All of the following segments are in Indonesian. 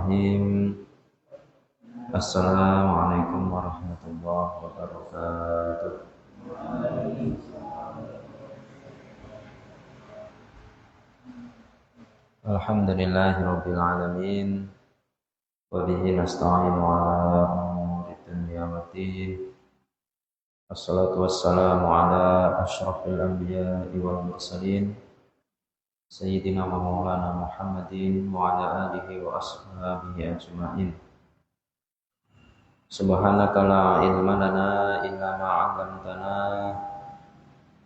Bismillahirrahmanirrahim. Assalamualaikum warahmatullahi wabarakatuh. Alhamdulillahirabbil alamin. Wa bihi nasta'inu ala umuri dunya waddin. Wassalatu wassalamu ala asyrafil anbiya'i wal mursalin. Sayyidina wa maulana Muhammadin wa ala alihi wa ashabihi ajma'in. Subhanaka la ilma lana illa ma 'allamtana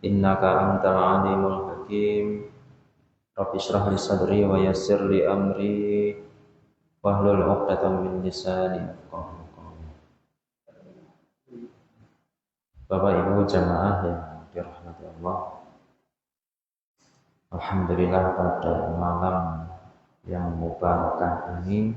innaka antal alimul hakim. Rabbi shrah li sadri wa yassir li amri wahlul 'uqdatam min lisani yafqahu qawli. Bapak Ibu jamaah yang dirahmati Allah, alhamdulillah pada malam yang mubarakah ini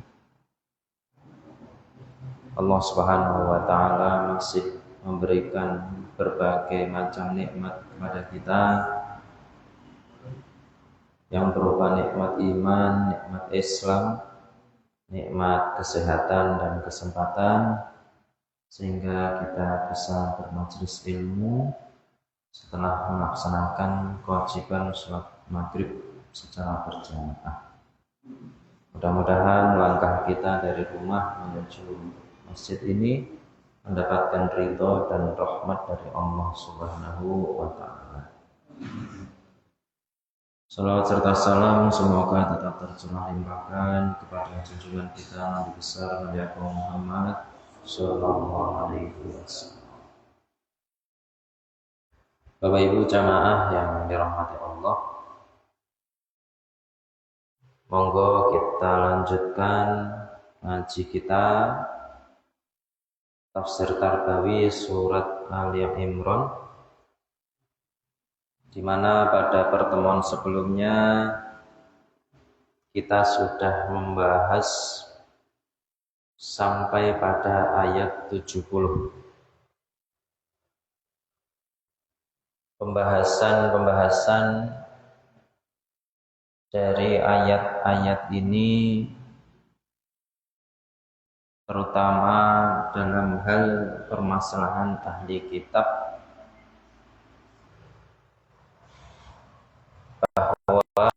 Allah Subhanahu wa taala masih memberikan berbagai macam nikmat kepada kita, yang berupa nikmat iman, nikmat Islam, nikmat kesehatan dan kesempatan, sehingga kita bisa bermajelis ilmu setelah melaksanakan kewajiban sholat maghrib secara berjamaah. Mudah-mudahan langkah kita dari rumah menuju masjid ini mendapatkan ridho dan rahmat dari Allah Subhanahu wa ta'ala. Salawat serta salam semoga tetap tercurah limpahkan kepada junjungan kita Nabi besar Nabi Muhammad sallallahu alaihi wasallam. Bapak Ibu jamaah yang dirahmati Allah, monggo kita lanjutkan ngaji kita tafsir Tarbawi surat Ali Imran, di mana pada pertemuan sebelumnya kita sudah membahas sampai pada ayat 70. Pembahasan dari ayat-ayat ini terutama dalam hal permasalahan ahli kitab, bahwa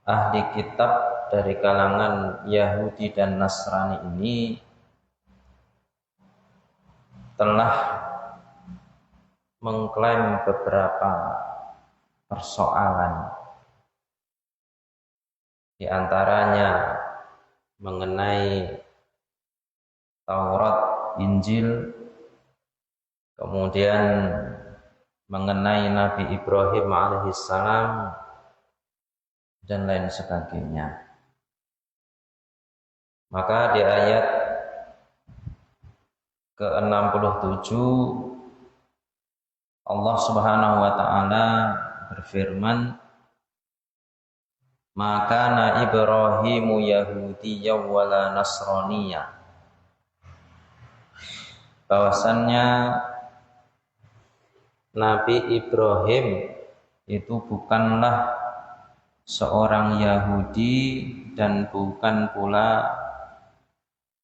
ahli kitab dari kalangan Yahudi dan Nasrani ini telah mengklaim beberapa persoalan, di antaranya mengenai Taurat, Injil, kemudian mengenai Nabi Ibrahim alaihissalam dan lain sebagainya. Maka di ayat ke-67 Allah Subhanahu wa taala berfirman, "Maka na Ibrahimu Yahudiyyan wala Nasraniyya." Bahwasannya Nabi Ibrahim itu bukanlah seorang Yahudi dan bukan pula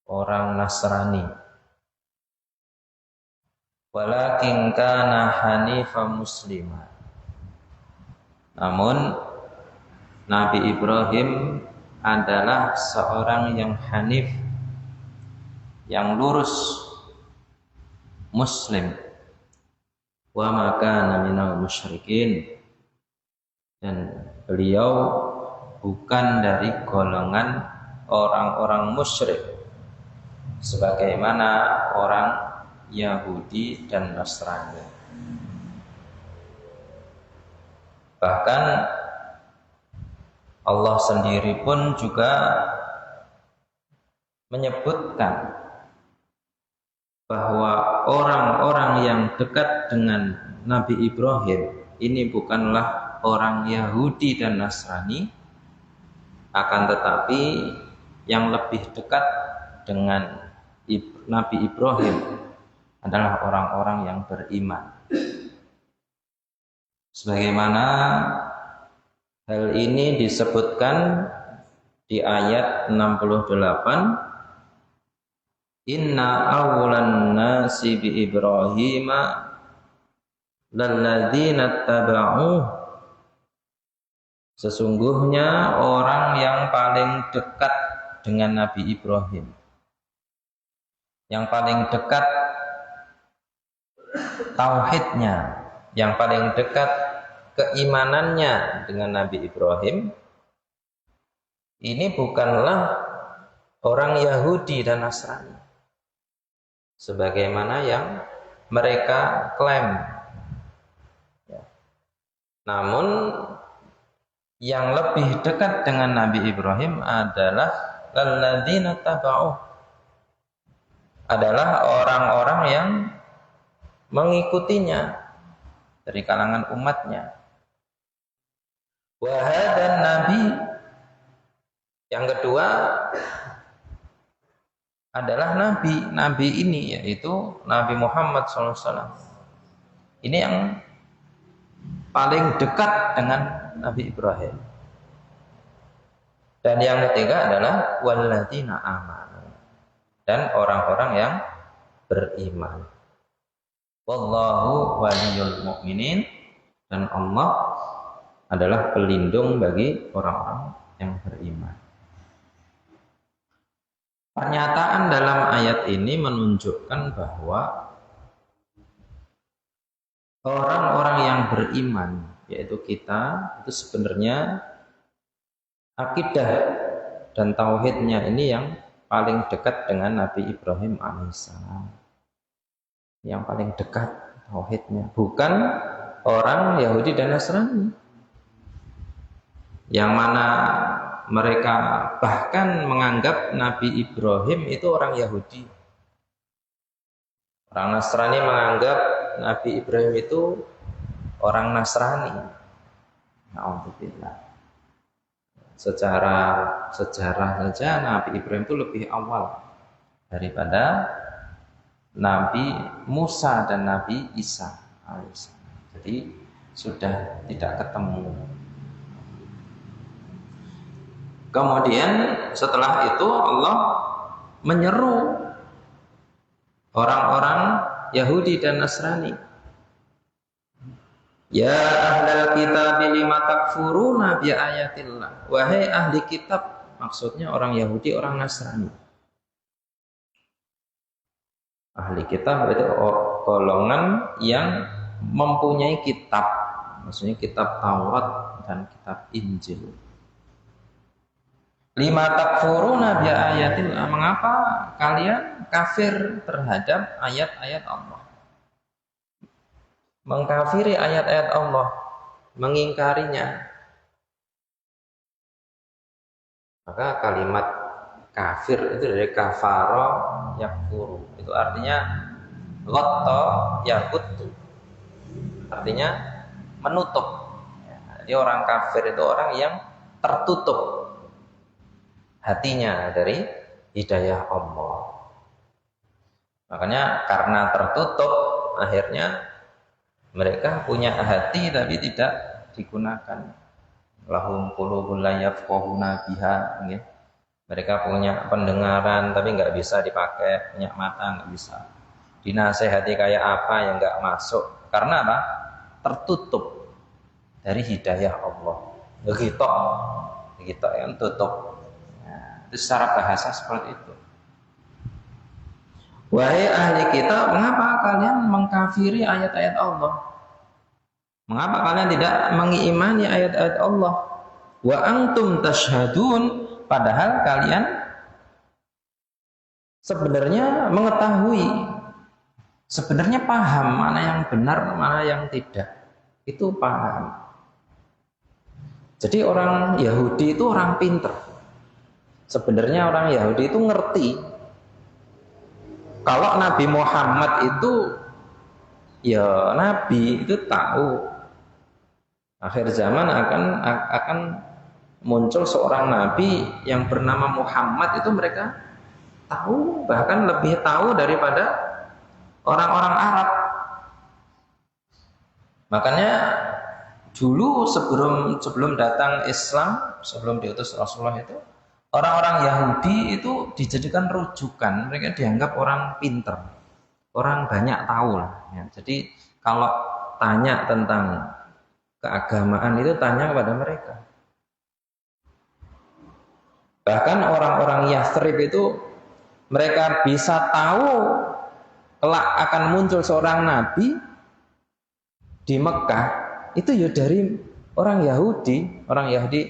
orang Nasrani. Walakin kana hanifan muslima. Namun Nabi Ibrahim adalah seorang yang hanif, yang lurus, muslim. Wa ma kana minal musyrikin, dan beliau bukan dari golongan orang-orang musyrik sebagaimana orang Yahudi dan Nasrani. Bahkan Allah sendiri pun juga menyebutkan bahwa orang-orang yang dekat dengan Nabi Ibrahim ini bukanlah orang Yahudi dan Nasrani, akan tetapi yang lebih dekat dengan Nabi Ibrahim adalah orang-orang yang beriman. Sebagaimana Hal ini disebutkan di ayat 68, Inna awwalan nasi bi Ibrahima lalladzina taba'uh. Sesungguhnya orang yang paling dekat dengan Nabi Ibrahim, yang paling dekat tauhidnya, yang paling dekat keimanannya dengan Nabi Ibrahim, ini bukanlah orang Yahudi dan Nasrani sebagaimana yang mereka klaim. Namun yang lebih dekat dengan Nabi Ibrahim adalah alladzina taba'uh, adalah orang-orang yang mengikutinya dari kalangan umatnya. Wa hadan nabi, yang kedua adalah nabi ini, yaitu Nabi Muhammad SAW. Ini yang paling dekat dengan Nabi Ibrahim. Dan yang ketiga adalah walladzina amanu, dan orang-orang yang beriman. Wallahu waliyul mu'minin, dan Allah adalah pelindung bagi orang-orang yang beriman. Pernyataan dalam ayat ini menunjukkan bahwa orang-orang yang beriman, yaitu kita, itu sebenarnya akidah dan tauhidnya ini yang paling dekat dengan Nabi Ibrahim alaihissalam. Yang paling dekat tauhidnya, bukan orang Yahudi dan Nasrani, yang mana mereka bahkan menganggap Nabi Ibrahim itu orang Yahudi. Orang Nasrani menganggap Nabi Ibrahim itu orang Nasrani. Alhamdulillah. Secara sejarah saja Nabi Ibrahim itu lebih awal daripada Nabi Musa dan Nabi Isa alaihissalam. Jadi sudah tidak ketemu. Kemudian setelah itu Allah menyeru orang-orang Yahudi dan Nasrani, ya ahlal kitab lima takfuruna bi ayatillah. Wahai ahli kitab, maksudnya orang Yahudi, orang Nasrani. Ahli kitab itu golongan yang mempunyai kitab, maksudnya kitab Taurat dan kitab Injil. Lima takfuruna bi ayatillah, mengapa kalian kafir terhadap ayat-ayat Allah? Mengkafiri ayat-ayat Allah, mengingkarinya. Maka kalimat kafir itu dari kafara yakfuru, itu artinya ghatta yaghuttu, artinya menutup. Jadi orang kafir itu orang yang tertutup hatinya dari hidayah Allah. Makanya karena tertutup, akhirnya mereka punya hati tapi tidak digunakan. Lahum qulubun la yafqahuna biha. Mereka punya pendengaran tapi nggak bisa dipakai, punya mata nggak bisa. Dinasehati kayak apa yang nggak masuk. Karena apa? Tertutup dari hidayah Allah. Begitu yang tutup. Itu secara bahasa seperti itu. Wahai ahli kitab, mengapa kalian mengkafiri ayat-ayat Allah? Mengapa kalian tidak mengimani ayat-ayat Allah? Wa antum tashhadun, padahal kalian sebenarnya mengetahui, sebenarnya paham mana yang benar, mana yang tidak. Itu paham. Jadi orang Yahudi itu orang pinter. Sebenarnya orang Yahudi itu ngerti kalau Nabi Muhammad itu, ya Nabi itu tahu akhir zaman akan muncul seorang Nabi yang bernama Muhammad. Itu mereka tahu, bahkan lebih tahu daripada orang-orang Arab. Makanya Dulu sebelum datang Islam, sebelum diutus Rasulullah itu, orang-orang Yahudi itu dijadikan rujukan. Mereka dianggap orang pinter, orang banyak tahu lah. Ya. Jadi kalau tanya tentang keagamaan itu tanya kepada mereka. Bahkan orang-orang Yathrib itu mereka bisa tahu kelak akan muncul seorang nabi di Mekah. Itu ya dari orang Yahudi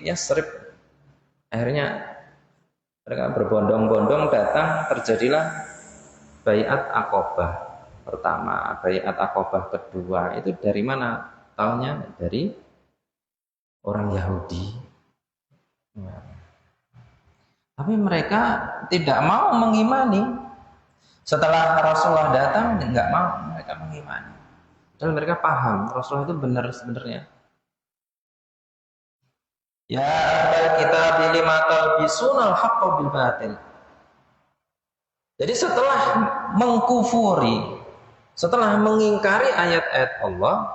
Yathrib. Akhirnya mereka berbondong-bondong datang, terjadilah Baiat Aqobah pertama, Baiat Aqobah kedua. Itu dari mana? Tahunnya dari orang Yahudi. Nah. Tapi mereka tidak mau mengimani. Setelah Rasulullah datang, nggak mau mereka mengimani. Dan mereka paham Rasulullah itu benar sebenarnya. Ya kita pilih mata bisunal haqqa bil batil. Jadi setelah mengkufuri, setelah mengingkari ayat-ayat Allah,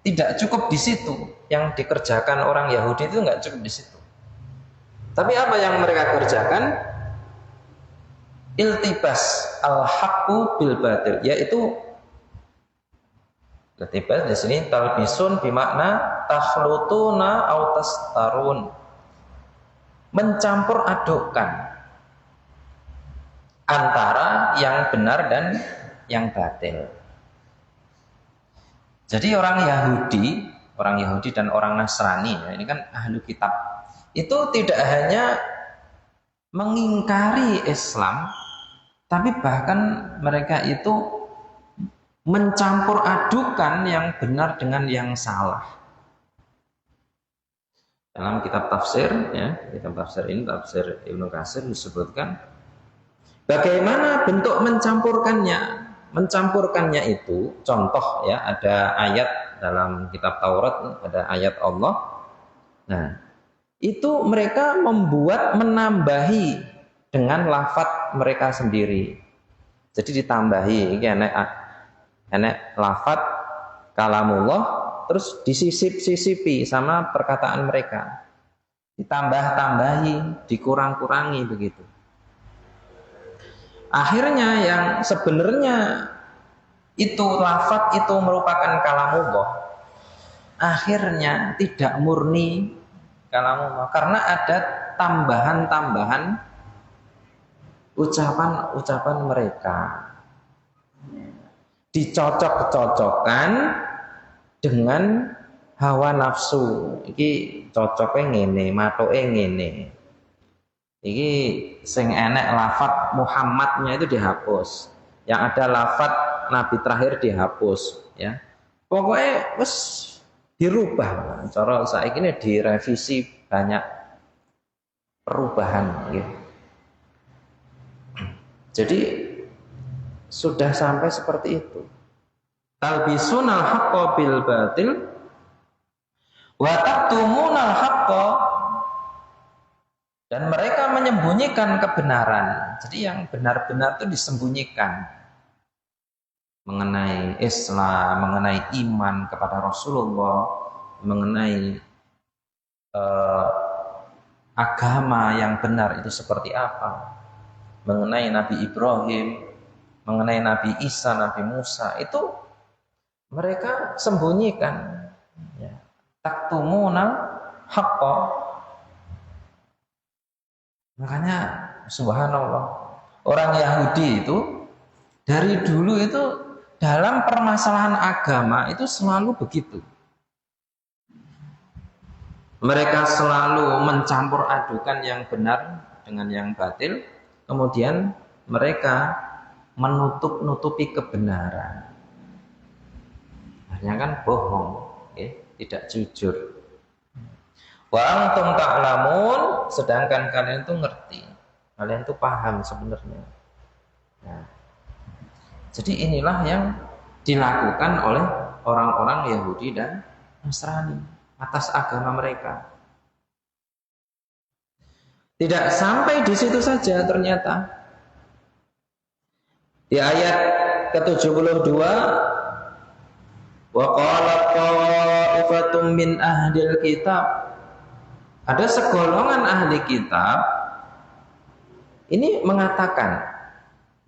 tidak cukup di situ. Yang dikerjakan orang Yahudi itu nggak cukup di situ. Tapi apa yang mereka kerjakan? Iltibas al-haqqu bil batil, yaitu iltibas di sini talbisun bimakna takhlutuna au tastarun, mencampur adukkan antara yang benar dan yang batil. Jadi orang Yahudi dan orang Nasrani, ya, ini kan ahlu kitab, itu tidak hanya mengingkari Islam, tapi bahkan mereka itu mencampur adukan yang benar dengan yang salah. Dalam kitab tafsir, ya, kitab tafsir ini, tafsir Ibnu Katsir, disebutkan bagaimana bentuk mencampurkannya. Mencampurkannya itu, contoh ya, ada ayat dalam kitab Taurat, ada ayat Allah. Nah, itu mereka menambahi dengan lafadz mereka sendiri. Jadi ditambahi, ini enek lafadz kalamullah, terus disisip-sisipi sama perkataan mereka. Ditambah-tambahi, dikurang-kurangi begitu. Akhirnya yang sebenarnya itu lafadz itu merupakan kalamullah, akhirnya tidak murni kalamullah karena ada tambahan-tambahan ucapan-ucapan mereka, dicocok-cocokkan dengan hawa nafsu. Iki cocoknya ngene, matoke ngene. Iki sing enek lafadz Muhammadnya itu dihapus, yang ada lafadz Nabi terakhir dihapus, ya. Pokoknya wes dirubah. Cara saiki ini direvisi, banyak perubahan, gitu. Jadi sudah sampai seperti itu. Talbisunal haqqo bil batil wa taktumunal haqqo, dan mereka menyembunyikan kebenaran. Jadi yang benar-benar itu disembunyikan. Mengenai Islam, mengenai iman kepada Rasulullah, mengenai agama yang benar itu seperti apa, mengenai Nabi Ibrahim, mengenai Nabi Isa, Nabi Musa, itu mereka sembunyikan. Ya. Taktumunal haqqa. Makanya subhanallah, orang Yahudi itu dari dulu itu dalam permasalahan agama itu selalu begitu. Mereka selalu mencampur adukan yang benar dengan yang batil, kemudian mereka menutup-nutupi kebenaran. Akhirnya kan bohong, tidak jujur. Wa antum ta'lamun, sedangkan kalian itu ngerti, kalian itu paham sebenarnya. Nah, jadi inilah yang dilakukan oleh orang-orang Yahudi dan Nasrani atas agama mereka. Tidak sampai di situ saja ternyata. Di ayat ke-72, wa qala ta'ifatum min ahlil kitab. Ada segolongan ahli kitab ini mengatakan,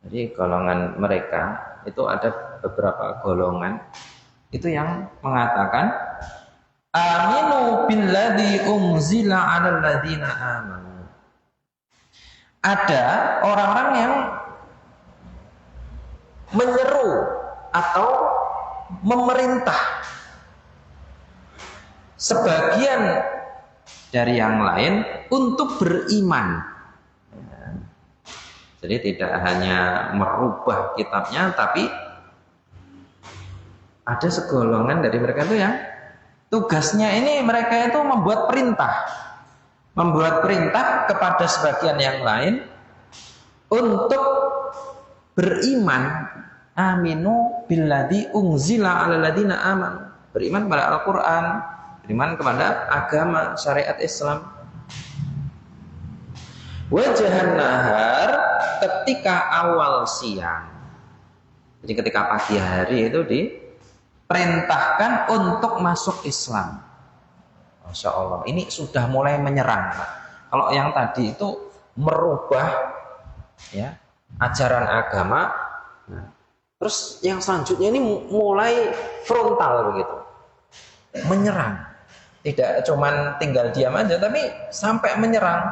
jadi golongan mereka itu ada beberapa golongan itu yang mengatakan aminu billadzi unzila 'alal ladzina amanu. Ada orang-orang yang menyeru atau memerintah sebagian dari yang lain untuk beriman. Jadi tidak hanya merubah kitabnya, tapi ada segolongan dari mereka itu yang tugasnya ini mereka itu membuat perintah kepada sebagian yang lain untuk beriman. Aminu billadzi unzila 'alal ladzina amanu. Beriman kepada Al-Qur'an, beriman kepada agama syariat Islam. Wajahan nahar, ketika awal siang. Jadi ketika pagi hari itu diperintahkan untuk masuk Islam. Masya Allah, ini sudah mulai menyerang. Kalau yang tadi itu merubah ya ajaran agama, nah, terus yang selanjutnya ini mulai frontal begitu, menyerang. Tidak cuman tinggal diam aja, tapi sampai menyerang.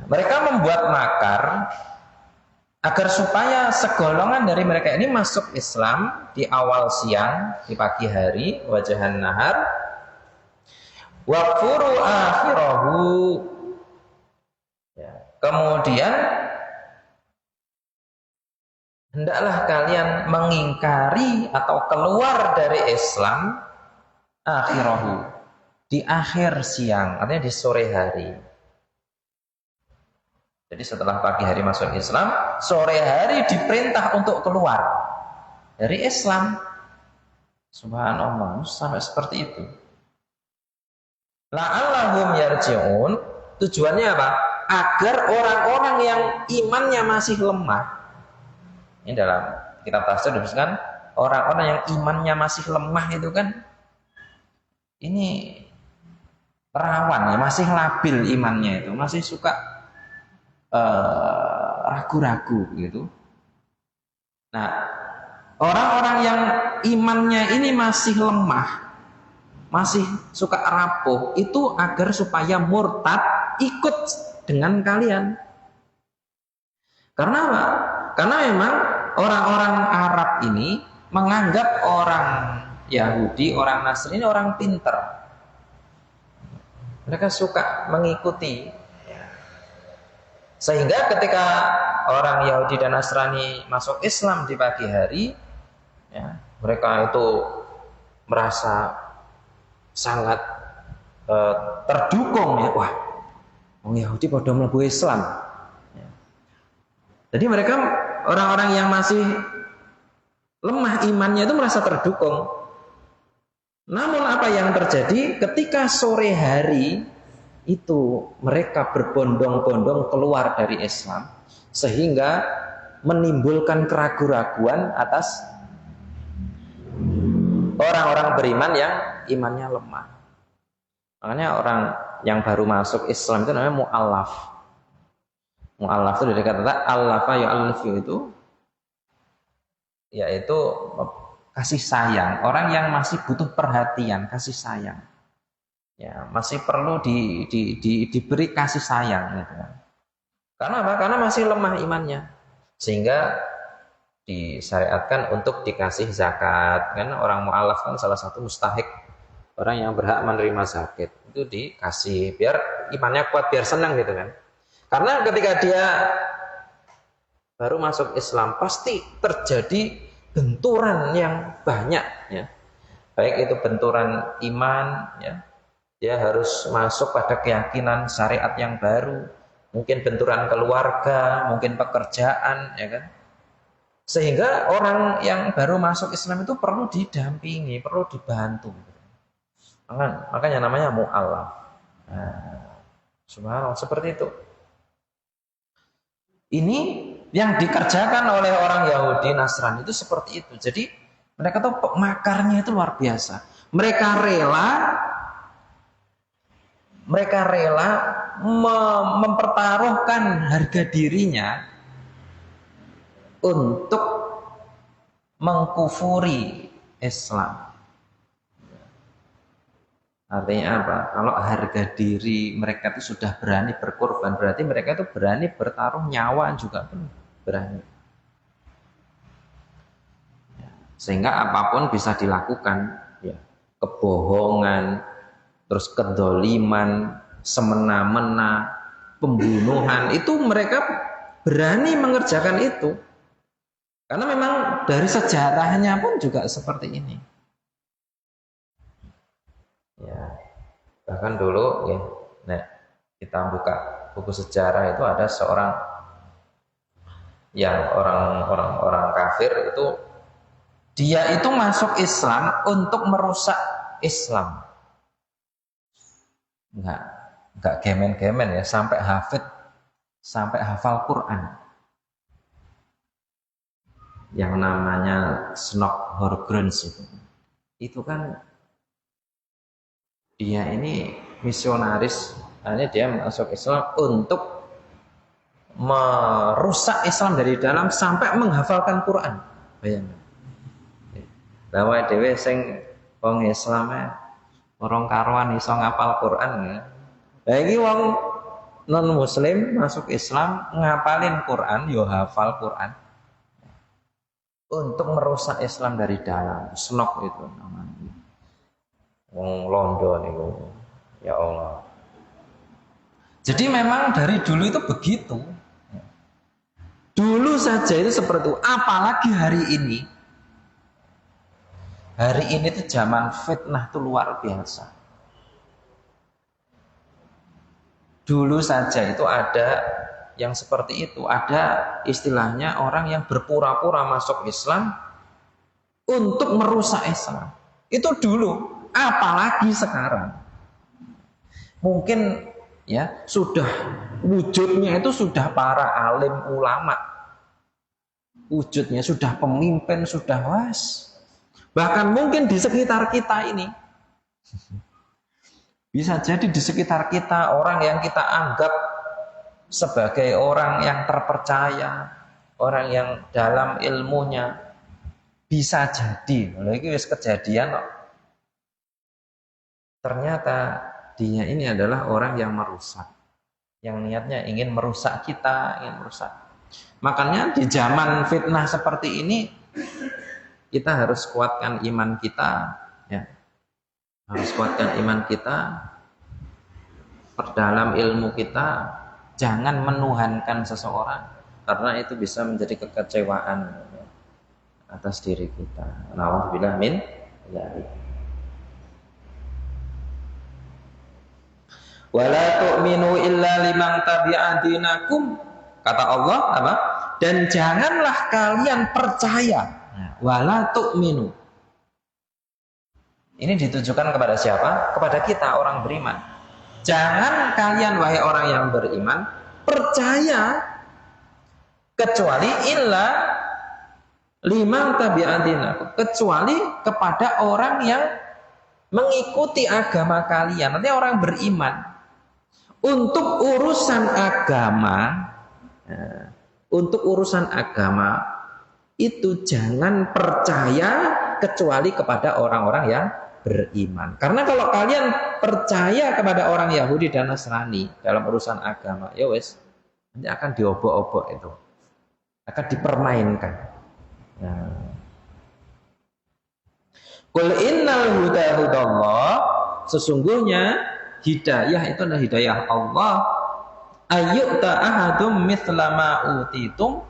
Mereka membuat makar agar supaya segolongan dari mereka ini masuk Islam di awal siang, di pagi hari, wajahan nahar, waqfuru akhirahu. Ya. Kemudian hendaklah kalian mengingkari atau keluar dari Islam akhirahu, di akhir siang, artinya di sore hari. Jadi setelah pagi hari masuk Islam, sore hari diperintah untuk keluar dari Islam. Subhanallah, sampai seperti itu. La'allahum yarji'un, tujuannya apa? Agar orang-orang yang imannya masih lemah. Ini dalam kitab tafsir disebutkan orang-orang yang imannya masih lemah itu kan ini rawan ya, masih labil imannya itu, masih suka ragu-ragu gitu. Nah, orang-orang yang imannya ini masih lemah, masih suka rapuh, itu agar supaya murtad ikut dengan kalian. Karena apa? Karena memang orang-orang Arab ini menganggap orang Yahudi, orang Nasrani ini orang pinter. Mereka suka mengikuti. Sehingga ketika orang Yahudi dan Nasrani masuk Islam di pagi hari, ya, mereka itu merasa sangat terdukung ya, wah, orang Yahudi pada mlebu Islam. Ya. Jadi mereka orang-orang yang masih lemah imannya itu merasa terdukung. Namun apa yang terjadi ketika sore hari itu mereka berbondong-bondong keluar dari Islam sehingga menimbulkan keraguan-raguan atas orang-orang beriman yang imannya lemah. Makanya orang yang baru masuk Islam itu namanya mu'allaf. Mu'allaf itu dari kata allafa yu'allifu itu yaitu kasih sayang, orang yang masih butuh perhatian, kasih sayang. Ya, masih perlu diberi kasih sayang gitu kan. Karena apa? Karena masih lemah imannya. Sehingga disyariatkan untuk dikasih zakat. Karena orang mu'alaf kan salah satu mustahik, orang yang berhak menerima zakat. Itu dikasih biar imannya kuat, biar senang gitu kan. Karena ketika dia baru masuk Islam pasti terjadi benturan yang banyak ya. Baik itu benturan iman ya. Dia harus masuk pada keyakinan syariat yang baru, mungkin benturan keluarga, mungkin pekerjaan, ya kan? Sehingga orang yang baru masuk Islam itu perlu didampingi, perlu dibantu. Makanya namanya mu'allaf. Nah, subhanallah, seperti itu. Ini yang dikerjakan oleh orang Yahudi Nasrani itu seperti itu. Jadi Mereka tuh makarnya itu luar biasa. Mereka rela mempertaruhkan harga dirinya untuk mengkufuri Islam. Artinya apa? Kalau harga diri mereka itu sudah berani berkorban, berarti mereka itu berani bertaruh nyawa juga pun berani. Sehingga apapun bisa dilakukan, ya. Kebohongan, terus kedoliman, semena-mena, pembunuhan, itu mereka berani mengerjakan itu. Karena memang dari sejarahnya pun juga seperti ini. Ya, bahkan dulu ya, nah, kita buka buku sejarah itu ada seorang yang orang kafir itu, dia itu masuk Islam untuk merusak Islam. Enggak gemen-gemen ya, sampai hafal Quran. Yang namanya Snock Horgrens itu kan dia ini misionaris, hanya dia masuk Islam untuk merusak Islam dari dalam sampai menghafalkan Quran. Bayangkan. Bahwa dewe sing wong Islam orang karuan iso ngapal Quran ya. Lah iki wong non muslim masuk Islam ngapalin Quran, yo hafal Quran. Untuk merusak Islam dari dalam. Snock itu namanya. Wong Londo niku. Ya Allah. Jadi memang dari dulu itu begitu. Dulu saja itu seperti itu, apalagi hari ini. Hari ini tuh zaman fitnah tuh luar biasa. Dulu saja itu ada yang seperti itu, ada istilahnya orang yang berpura-pura masuk Islam untuk merusak Islam. Itu dulu. Apalagi sekarang, mungkin ya sudah wujudnya itu sudah para alim ulama, wujudnya sudah pemimpin, sudah was, bahkan mungkin di sekitar kita ini, bisa jadi di sekitar kita orang yang kita anggap sebagai orang yang terpercaya, orang yang dalam ilmunya, bisa jadi, lagi wis kejadian kok. Ternyata dia ini adalah orang yang merusak, yang niatnya ingin merusak kita, ingin merusak. Makanya di zaman fitnah seperti ini kita harus kuatkan iman kita, ya. Harus kuatkan iman kita, perdalam ilmu kita, jangan menuhankan seseorang, karena itu bisa menjadi kekecewaan atas diri kita. Nauzubillah min dzalik. Wala tu'minu illa liman tabi'a dinakum, kata Allah apa? Dan janganlah kalian percaya. Wala tu'minu. Ini ditujukan kepada siapa? Kepada kita orang beriman. Jangan kalian wahai orang yang beriman percaya kecuali illa liman tabi'a dinakum, kecuali kepada orang yang mengikuti agama kalian. Nanti orang beriman. Untuk urusan agama, itu jangan percaya kecuali kepada orang-orang yang beriman. Karena kalau kalian percaya kepada orang Yahudi dan Nasrani dalam urusan agama, ya wes, nanti akan diobok-obok itu, akan dipermainkan. Qul innal huda hudallah, sesungguhnya hidayah itu adalah hidayah Allah. Ayyuta ahadum mithla ma utitum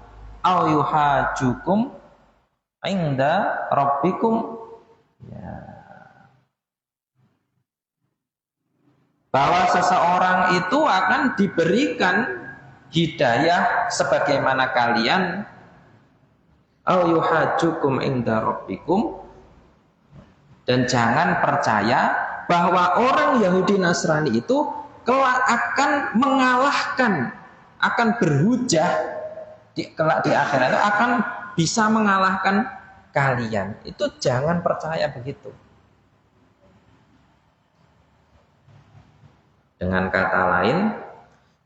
aw yuhajukum inda rabbikum, ya. Bahwa seseorang itu akan diberikan hidayah sebagaimana kalian, aw yuhajukum inda rabbikum, dan jangan percaya bahwa orang Yahudi Nasrani itu kelak akan mengalahkan, akan berhujah kelak di akhirat itu akan bisa mengalahkan kalian, itu jangan percaya begitu. Dengan kata lain,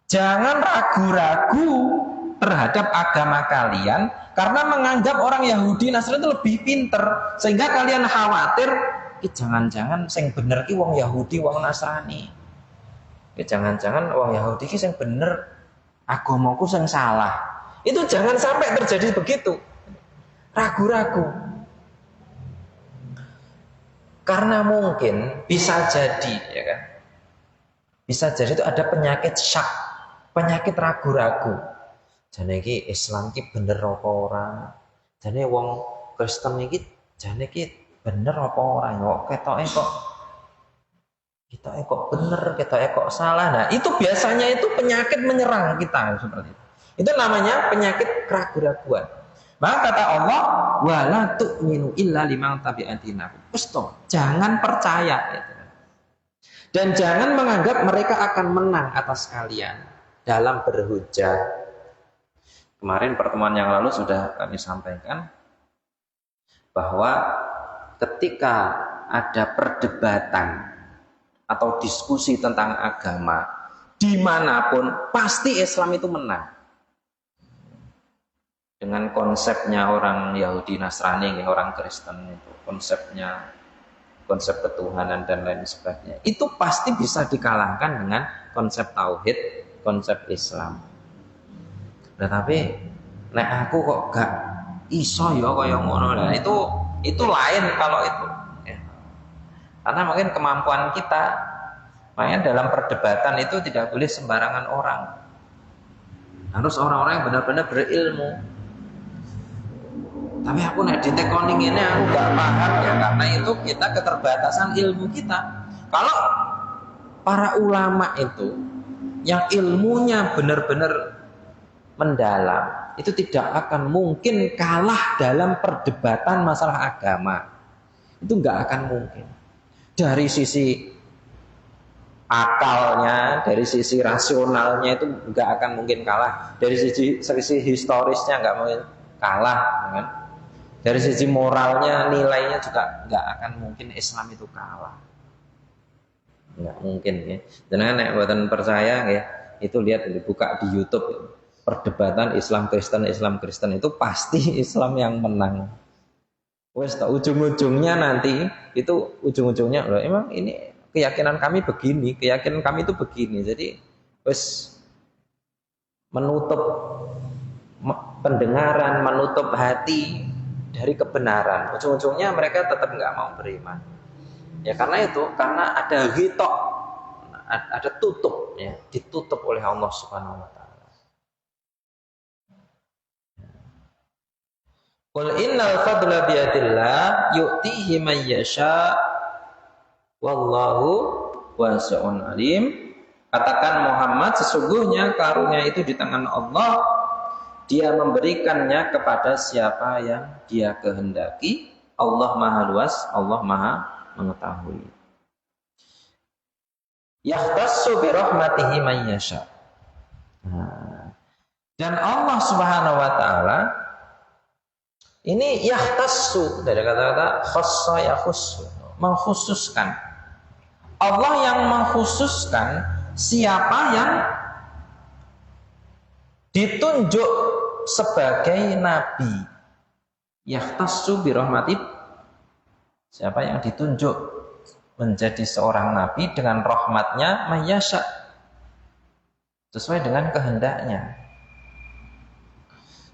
jangan ragu-ragu terhadap agama kalian karena menganggap orang Yahudi Nasrani itu lebih pinter, sehingga kalian khawatir jangan-jangan sing bener ki wong Yahudi wong Nasrani. Jangan-jangan wong Yahudi ki sing bener, agamaku sing salah. Itu jangan sampai terjadi begitu. Ragu-ragu. Karena mungkin bisa jadi, ya kan? Bisa jadi itu ada penyakit syak, penyakit ragu-ragu. Jane iki Islam ki bener apa ora? Jane wong Kristen iki jane ki bener apa ora? Kok ketoke kok bener, ketoke kok salah. Nah, itu biasanya itu penyakit menyerang kita seperti itu. Itu namanya penyakit keraguan-raguan. Maka kata Allah, wala tu'minu illa liman tabi'a dinakum. Jangan percaya gitu. Dan jangan menganggap mereka akan menang atas kalian dalam berhujah. Kemarin pertemuan yang lalu sudah kami sampaikan bahwa ketika ada perdebatan atau diskusi tentang agama dimanapun, pasti Islam itu menang. Dengan konsepnya orang Yahudi Nasrani, orang Kristen itu konsepnya, konsep ketuhanan dan lain sebagainya, itu pasti bisa dikalahkan dengan konsep tauhid, konsep Islam. Tetapi nek aku kok gak iso ya kaya ngono, nah itu lain kalau itu ya. Karena mungkin kemampuan kita, makanya dalam perdebatan itu tidak boleh sembarangan orang, harus orang-orang yang benar-benar berilmu. Tapi aku nek ditekoni ngene aku gak paham ya, karena itu kita keterbatasan ilmu kita. Kalau para ulama itu yang ilmunya benar-benar mendalam, itu tidak akan mungkin kalah dalam perdebatan masalah agama. Itu nggak akan mungkin. Dari sisi akalnya, dari sisi rasionalnya itu nggak akan mungkin kalah. Dari sisi historisnya nggak mungkin kalah, kan? Dari sisi moralnya, nilainya juga nggak akan mungkin Islam itu kalah. Nggak mungkin ya. Jangan nek buatan percaya ya, itu lihat dibuka di YouTube. Perdebatan Islam Kristen itu pasti Islam yang menang. Wes ujung-ujungnya nanti itu ujung-ujungnya loh, emang ini keyakinan kami begini, keyakinan kami itu begini. Jadi wes menutup pendengaran, menutup hati dari kebenaran. Ujung-ujungnya mereka tetap nggak mau beriman. Ya karena itu, karena ada hitok, ada tutup, ya, ditutup oleh Allah Subhanahu Wa Taala. Qul innal fadla biyadillah yu'tihi man yasha wallahu wasi'un alim. Katakan Muhammad, sesungguhnya karunia itu di tangan Allah, Dia memberikannya kepada siapa yang Dia kehendaki. Allah Maha luas, Allah Maha mengetahui. Yahtassu bi rahmatihi man yasha. Dan Allah Subhanahu wa taala ini yahtassu dari kata-kata khassa yakhussu, mengkhususkan. Allah yang mengkhususkan siapa yang ditunjuk sebagai nabi. Yahtassu bi rahmati, siapa yang ditunjuk menjadi seorang nabi dengan rahmatnya mayyasha, sesuai dengan kehendaknya.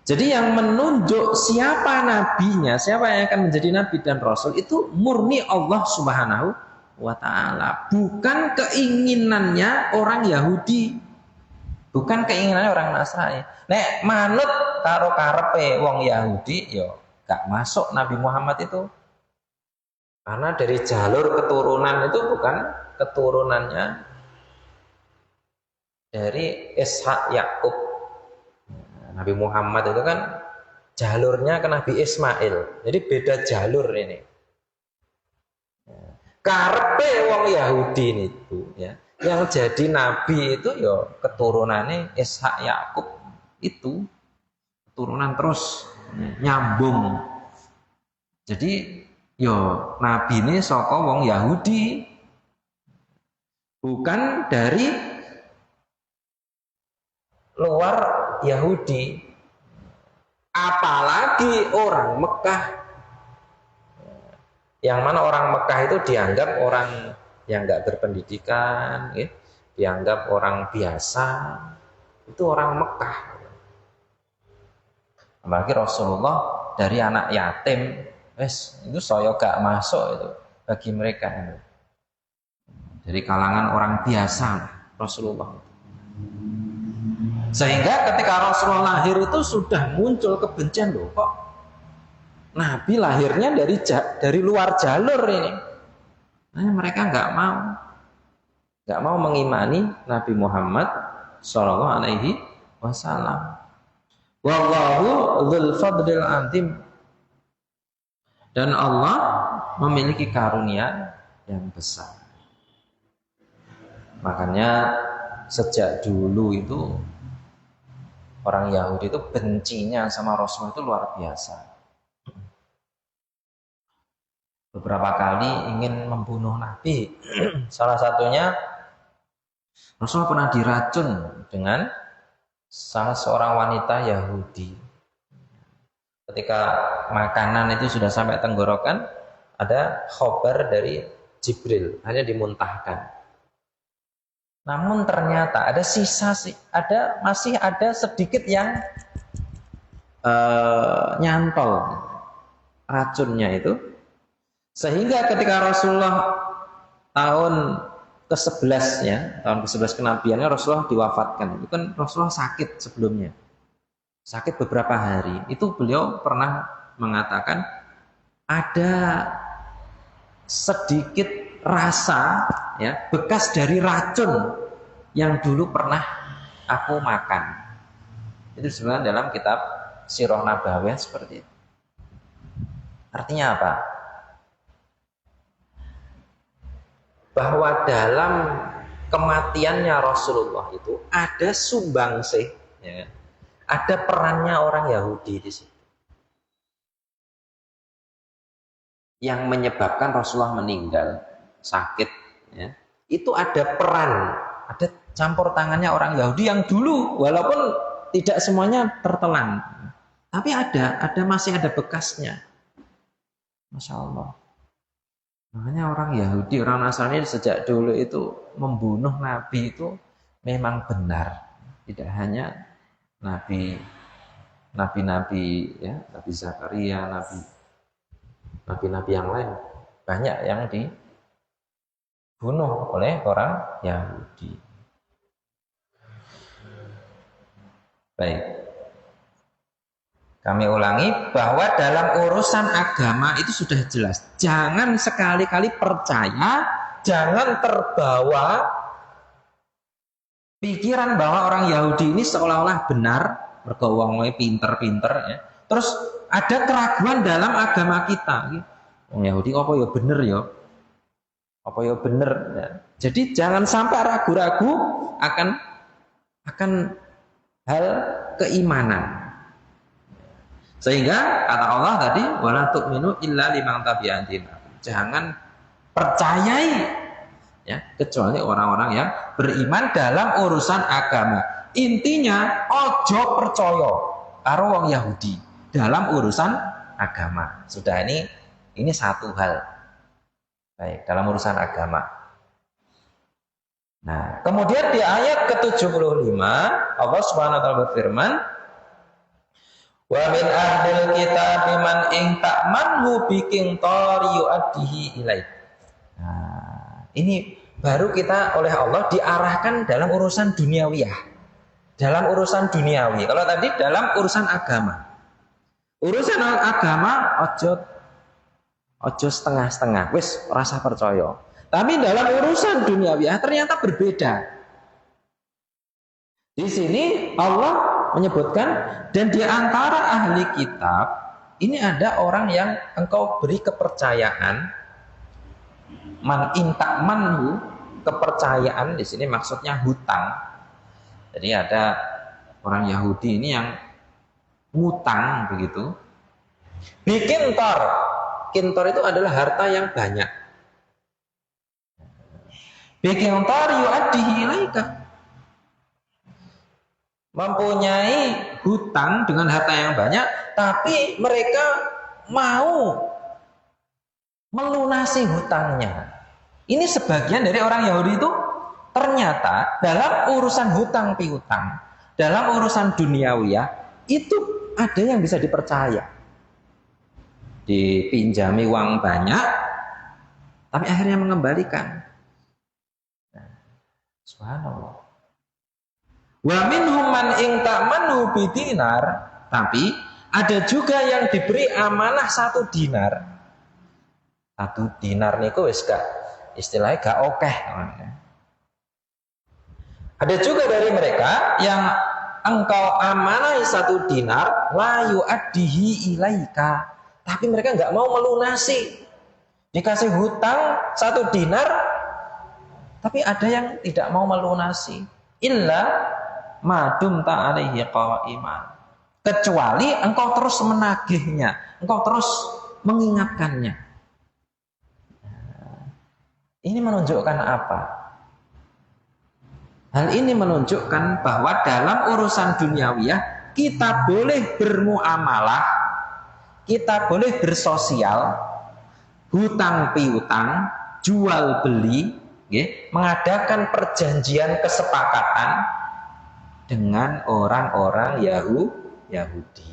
Jadi yang menunjuk siapa nabinya, siapa yang akan menjadi nabi dan rasul, itu murni Allah Subhanahu wa ta'ala, bukan keinginannya orang Yahudi, bukan keinginannya orang Nasrani. Nek manut karo karepe wong Yahudi, yo gak masuk Nabi Muhammad itu. Karena dari jalur keturunan itu bukan keturunannya dari Ishak Yakub. Nabi Muhammad itu kan jalurnya ke Nabi Ismail. Jadi beda jalur ini. Karepe wong Yahudi itu ya, yang jadi nabi itu ya keturunannya Ishak Yakub itu, keturunan terus nyambung. Jadi yo nabi ini saka wong Yahudi, bukan dari luar Yahudi. Apalagi orang Mekah, yang mana orang Mekah itu dianggap orang yang nggak berpendidikan, ya, dianggap orang biasa, itu orang Mekah. Apalagi Rasulullah dari anak yatim, itu saya gak masuk itu bagi mereka. Dari kalangan orang biasa Rasulullah. Sehingga ketika Rasulullah lahir itu sudah muncul kebencian, loh kok Nabi lahirnya dari luar jalur ini. Nah, mereka nggak mau mengimani Nabi Muhammad Shallallahu Alaihi Wasallam. Wallahu dzul fadlil azim. Dan Allah memiliki karunia yang besar. Makanya sejak dulu itu orang Yahudi itu bencinya sama Rasulullah itu luar biasa. Beberapa kali ingin membunuh Nabi. Salah satunya Rasulullah pernah diracun dengan salah seorang wanita Yahudi. Ketika makanan itu sudah sampai tenggorokan, ada khobar dari Jibril, hanya dimuntahkan. Namun ternyata ada masih ada sedikit yang nyantol racunnya itu, sehingga ketika Rasulullah tahun ke-11 ya, tahun ke-11 kenabiannya Rasulullah diwafatkan. Itu kan Rasulullah sakit sebelumnya. Sakit beberapa hari. Itu beliau pernah mengatakan ada sedikit rasa ya, bekas dari racun yang dulu pernah aku makan. Itu sebenarnya dalam kitab Sirah Nabawiyah seperti itu. Artinya apa? Bahwa dalam kematiannya Rasulullah itu ada sumbangsih, ya, ada perannya orang Yahudi di situ, yang menyebabkan Rasulullah meninggal sakit. Ya. Itu ada peran, ada campur tangannya orang Yahudi yang dulu walaupun tidak semuanya tertelan, tapi masih ada bekasnya. Masya Allah. Makanya orang Yahudi, orang Nasrani sejak dulu itu membunuh Nabi itu memang benar. Tidak hanya Nabi ya, Nabi Zakaria, Nabi yang lain. Banyak yang dibunuh oleh orang Yahudi. Baik. Kami ulangi bahwa dalam urusan agama itu sudah jelas. Jangan sekali-kali percaya, jangan terbawa pikiran bahwa orang Yahudi ini seolah-olah benar, bergawangnya pinter-pinter. Ya. Terus ada keraguan dalam agama kita. Orang Yahudi apa ya bener ya? Apa ya bener? Ya. Jadi jangan sampai ragu-ragu akan hal keimanan. Sehingga kata Allah tadi, wala tu'minu illa liman tabi'an dinakum. Jangan percayai ya, kecuali orang-orang yang beriman dalam urusan agama. Intinya ojo percaya karo wong Yahudi dalam urusan agama. Sudah, ini satu hal. Baik, dalam urusan agama. Nah, kemudian di ayat ke-75 Allah Subhanahu wa taala berfirman, wa min ahlil kitab man ing ta'manhu biking tori yu'addihi ilaih. Nah, ini baru kita oleh Allah diarahkan dalam urusan duniawiyah. Dalam urusan duniawi. Kalau tadi dalam urusan agama. Urusan agama ojo setengah-setengah. Wis rasa percaya. Tapi dalam urusan duniawiyah ternyata berbeda. Di sini Allah menyebutkan, dan di antara ahli kitab ini ada orang yang engkau beri kepercayaan, man intak manhu, kepercayaan di sini maksudnya hutang. Jadi ada orang Yahudi ini yang ngutang begitu, bikin tor Kintor itu adalah harta yang banyak. Bikintor yu'addihi ilaika. Mempunyai hutang dengan harta yang banyak, tapi mereka mau melunasi hutangnya. Ini sebagian dari orang Yahudi itu ternyata dalam urusan hutang piutang, dalam urusan duniawiyah itu ada yang bisa dipercaya. Dipinjami uang banyak, tapi akhirnya mengembalikan. Subhanallah. Wa minhum man in ta'manu bidinar, tapi ada juga yang diberi amanah 1 dinar. 1 dinar niku wis gak istilahnya gak okeh. Ada juga dari mereka yang engkau amanai 1 dinar la yu'addihi ilaika, tapi mereka nggak mau melunasi. Dikasih hutang 1 dinar, tapi ada yang tidak mau melunasi. Illa madum ta'alaihi qawa'iman, kecuali engkau terus menagihnya, engkau terus mengingatkannya. Ini menunjukkan apa? Hal ini menunjukkan bahwa dalam urusan duniawiyah kita boleh bermuamalah, kita boleh bersosial, hutang piutang, jual beli, mengadakan perjanjian kesepakatan dengan orang-orang Yahudi.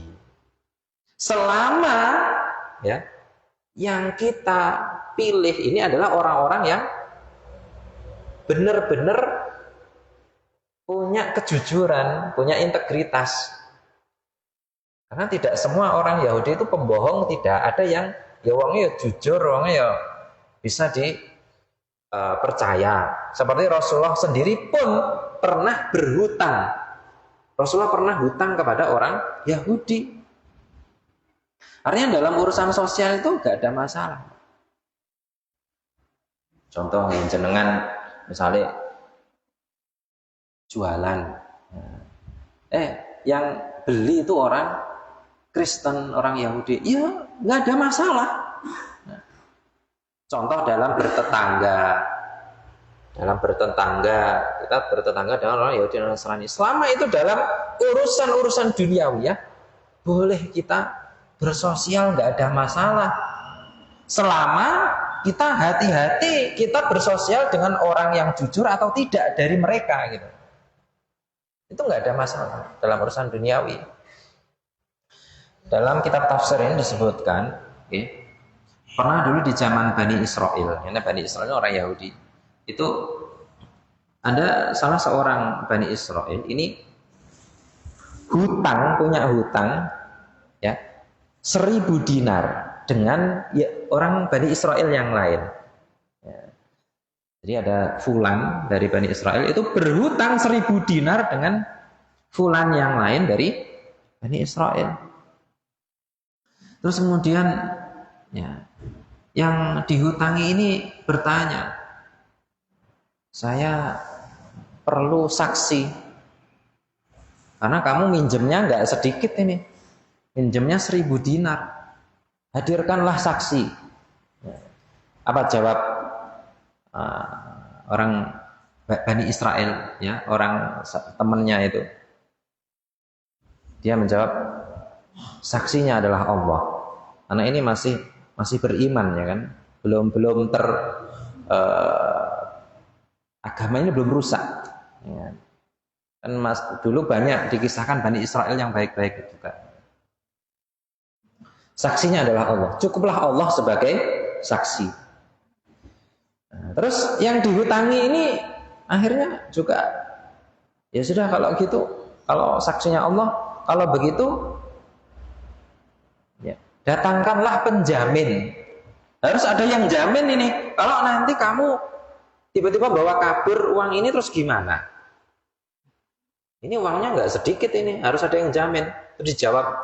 Selama yang kita pilih ini adalah orang-orang yang benar-benar punya kejujuran, punya integritas. Karena tidak semua orang Yahudi itu pembohong, tidak. Ada yang wongnya jujur, wongnya bisa dipercaya. Seperti Rasulullah sendiri pun pernah berhutang. Rasulullah pernah hutang kepada orang Yahudi. Artinya dalam urusan sosial itu gak ada masalah. Contoh yang jenengan misalnya jualan, yang beli itu orang Kristen, orang Yahudi, ya nggak ada masalah. Contoh dalam bertetangga, kita bertetangga dengan orang Yahudi dan Nasrani. Selama itu dalam urusan duniawi ya, boleh kita bersosial, nggak ada masalah. Selama kita hati-hati, kita bersosial dengan orang yang jujur atau tidak dari mereka gitu. Itu nggak ada masalah dalam urusan duniawi. Dalam kitab tafsir ini disebutkan, pernah dulu di zaman Bani Israel, ini Bani Israel ini orang Yahudi, itu ada salah seorang Bani Israel ini punya hutang ya 1.000 dinar dengan orang Bani Israel yang lain. Jadi ada fulan dari Bani Israel itu berhutang 1.000 dinar dengan fulan yang lain dari Bani Israel. Terus kemudian yang dihutangi ini bertanya, saya perlu saksi karena kamu minjemnya nggak sedikit ini, minjemnya 1.000 dinar, hadirkanlah saksi. Apa jawab orang Bani Israel, ya, orang temannya itu? Dia menjawab, saksinya adalah Allah. Karena ini masih beriman, ya kan, belum agama ini belum rusak. Ya. Kan dulu banyak dikisahkan Bani Israel yang baik-baik juga. Saksinya adalah Allah. Cukuplah Allah sebagai saksi. Nah, terus yang dihutangi ini akhirnya juga ya sudah, kalau gitu, kalau saksinya Allah, kalau begitu ya datangkanlah penjamin. Harus ada yang jamin ini. Kalau nanti kamu tiba-tiba bawa kabur uang ini terus gimana? Ini uangnya nggak sedikit ini, harus ada yang jamin. Terus dijawab,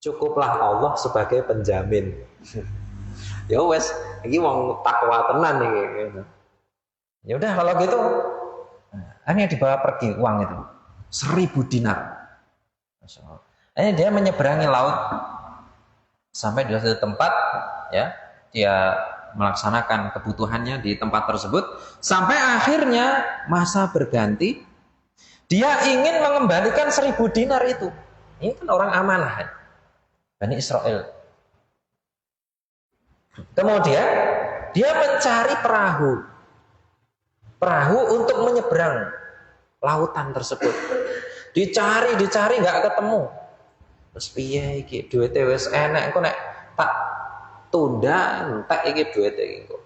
cukuplah Allah sebagai penjamin. Ya wes, ini wong takwa tenan nih. Gitu. Ya udah kalau gitu, hanya dibawa pergi uang itu 1.000 dinar. Ini dia menyeberangi laut Sampai di satu tempat, ya, dia melaksanakan kebutuhannya di tempat tersebut, sampai akhirnya masa berganti, dia ingin mengembalikan 1.000 dinar itu. Ini kan orang amanah, Bani Israel. Kemudian dia mencari perahu untuk menyeberang lautan tersebut. Dicari nggak ketemu. Terus piye iki duwite wis enek engko nek tak tunda entek iki duwite iki kok.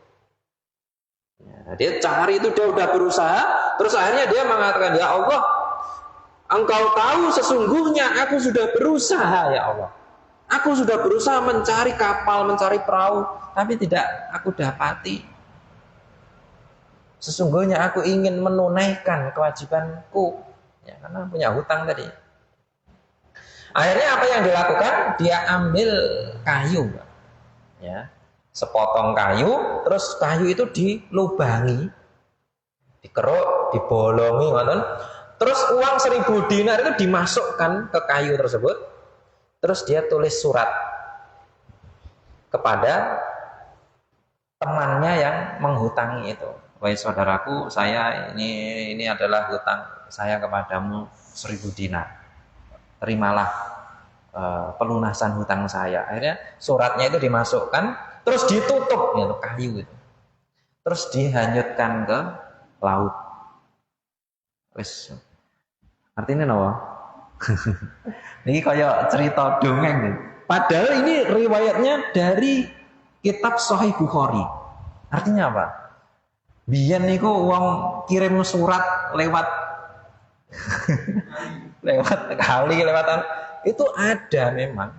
Ya, dia cari itu, dia udah berusaha, terus akhirnya dia mengatakan, ya Allah, Engkau tahu sesungguhnya aku sudah berusaha, ya Allah. Aku sudah berusaha mencari kapal, mencari perahu, tapi tidak aku dapati. Sesungguhnya aku ingin menunaikan kewajibanku, ya, karena punya hutang tadi. Akhirnya apa yang dilakukan? Dia ambil kayu, ya, sepotong kayu, terus kayu itu dilubangi, dikeruk, dibolongi, terus uang 1.000 dinar itu dimasukkan ke kayu tersebut, terus dia tulis surat kepada temannya yang menghutangi itu. Wahai saudaraku, saya ini adalah hutang saya kepadamu 1.000 dinar. Terimalah pelunasan hutang saya. Akhirnya suratnya itu dimasukkan, terus ditutup gitu, kayu itu. Terus dihanyutkan ke laut. Wes. Artinya apa? Ini kayak cerita dongeng nih. Padahal ini riwayatnya dari kitab Sahih Bukhari. Artinya apa? Biyen niku wong kirim surat lewat kali, lewatan itu ada memang.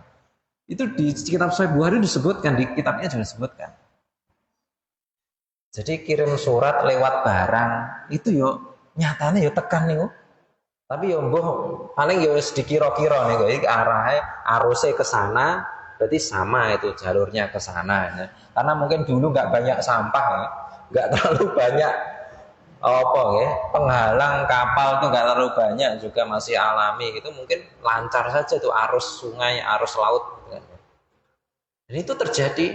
Itu di kitab Sahih Bukhari disebutkan, di kitabnya juga disebutkan. Jadi kirim surat lewat barang itu yo nyatane yo tekan niku. Tapi yo mbuh paling yo wis dikira-kira niku iki arahe aruse ke sana, berarti sama itu jalurnya ke sana ya. Karena mungkin dulu enggak banyak sampah ya. Enggak terlalu banyak penghalang kapal tuh enggak terlalu banyak, juga masih alami gitu, mungkin lancar saja tuh arus sungai, arus laut gitu. Dan itu terjadi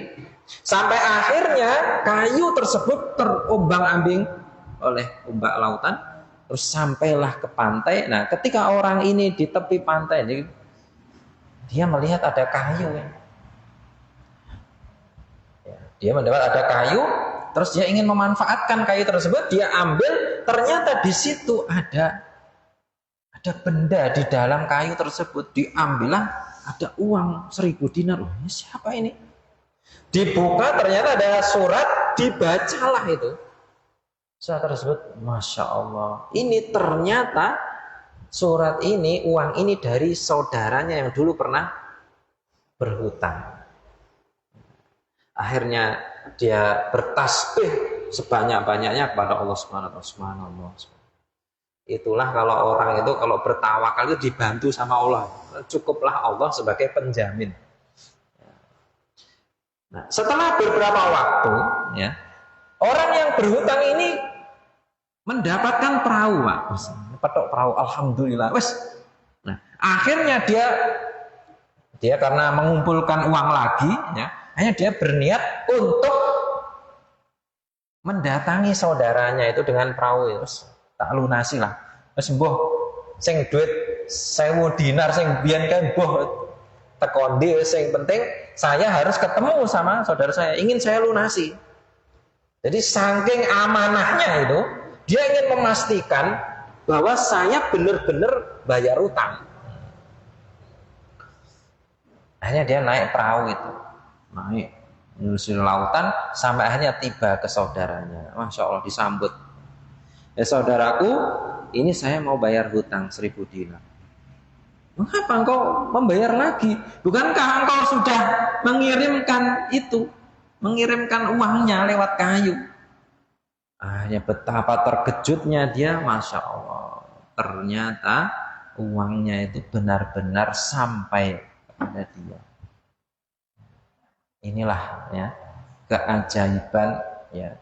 sampai akhirnya kayu tersebut terombang-ambing oleh ombak lautan, terus sampailah ke pantai. Nah, ketika orang ini di tepi pantai, dia melihat ada kayu. Dia mendapat ada kayu, terus dia ingin memanfaatkan kayu tersebut, dia ambil, ternyata di situ ada benda di dalam kayu tersebut, diambillah, ada uang 1.000 dinar. Loh, ini siapa ini? Dibuka, ternyata ada surat, dibacalah itu. Surat tersebut, Masya Allah, ini ternyata surat ini, uang ini dari saudaranya yang dulu pernah berhutang. Akhirnya dia bertasbih sebanyak-banyaknya kepada Allah Subhanahu wa taala. Itulah kalau orang itu kalau bertawakal itu dibantu sama Allah. Cukuplah Allah sebagai penjamin. Nah, setelah beberapa waktu, ya, orang yang berhutang ini mendapatkan perahu, Pak. Petok perahu, alhamdulillah. Wes. Nah, akhirnya dia karena mengumpulkan uang lagi, ya, hanya dia berniat untuk mendatangi saudaranya itu dengan perahu itu. Tak lunasi lah. Wes mbuh sing duit 1.000 dinar sing biyen kan mbuh tekondi, sing penting saya harus ketemu sama saudara saya, ingin saya lunasi. Jadi saking amanahnya itu, dia ingin memastikan bahwa saya benar-benar bayar utang. Akhirnya dia naik perahu itu, naik menyusuri lautan sampai akhirnya tiba ke saudaranya. Masya Allah, disambut. Ya saudaraku, ini saya mau bayar hutang 1.000 dinar. Mengapa engkau membayar lagi? Bukankah engkau sudah mengirimkan itu, mengirimkan uangnya lewat kayu? Ya betapa terkejutnya dia, Masya Allah. Ternyata uangnya itu benar-benar sampai kepada dia. Inilah ya keajaiban ya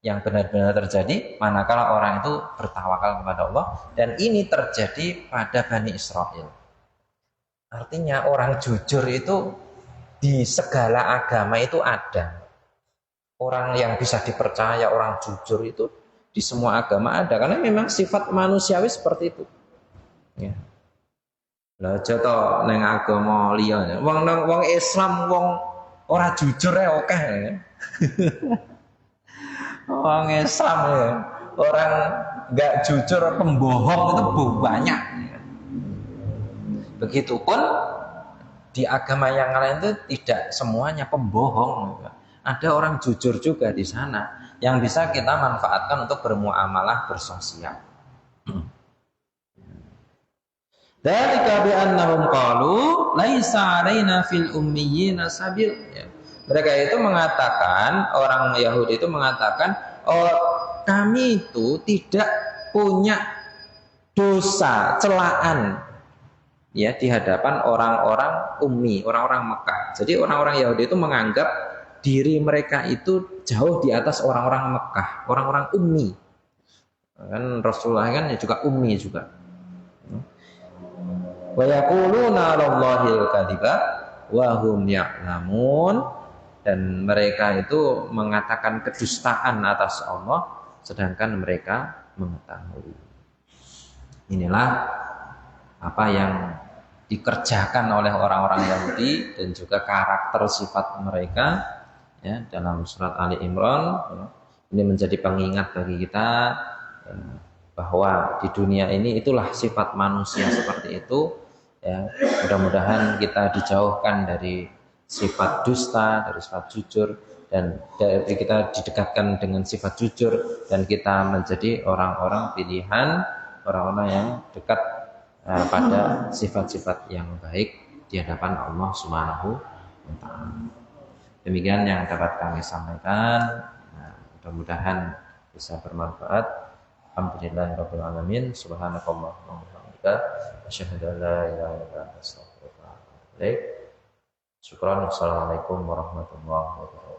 yang benar-benar terjadi manakala orang itu bertawakal kepada Allah, dan ini terjadi pada Bani Israel. Artinya orang jujur itu di segala agama itu ada. Orang yang bisa dipercaya, orang jujur itu di semua agama ada. Karena memang sifat manusiawi seperti itu. Ya. Lah aja neng agama liya. Wong Islam wong ora jujur oke. Wong Islam ya. Orang nggak jujur, pembohong itu banyak. Begitupun di agama yang lain itu tidak semuanya pembohong. Ada orang jujur juga di sana yang bisa kita manfaatkan untuk bermuamalah, bersosial. Dzalika bi annahum qalu laisa 'alaina fil ummiyina sabil. Mereka itu mengatakan, orang Yahudi itu mengatakan, oh, kami itu tidak punya dosa, celaan ya di hadapan orang-orang ummi, orang-orang Mekah. Jadi orang-orang Yahudi itu menganggap diri mereka itu jauh di atas orang-orang Mekah, orang-orang ummi. Kan Rasulullah kan juga ummi juga. Wa yaquluna 'alallahil kadziba wa hum ya'lamun, dan mereka itu mengatakan kedustaan atas Allah sedangkan mereka mengetahui. Inilah apa yang dikerjakan oleh orang-orang Yahudi dan juga karakter sifat mereka ya, dalam surat Ali Imran. Ini menjadi pengingat bagi kita ya, bahwa di dunia ini itulah sifat manusia seperti itu ya. Mudah-mudahan kita dijauhkan dari sifat dusta, dari sifat jujur, dan dari kita didekatkan dengan sifat jujur dan kita menjadi orang-orang pilihan, orang-orang yang dekat pada sifat-sifat yang baik di hadapan Allah Subhanahu wa taala. Demikian yang dapat kami sampaikan. Mudah-mudahan bisa bermanfaat. Alhamdulillahirabbil alamin. Subhanakallahumma wa bihamdika asyhadu an la ilaha illa anta astaghfiruka wa atubu ilaik. Syukran. Wassalamualaikum warahmatullahi wabarakatuh.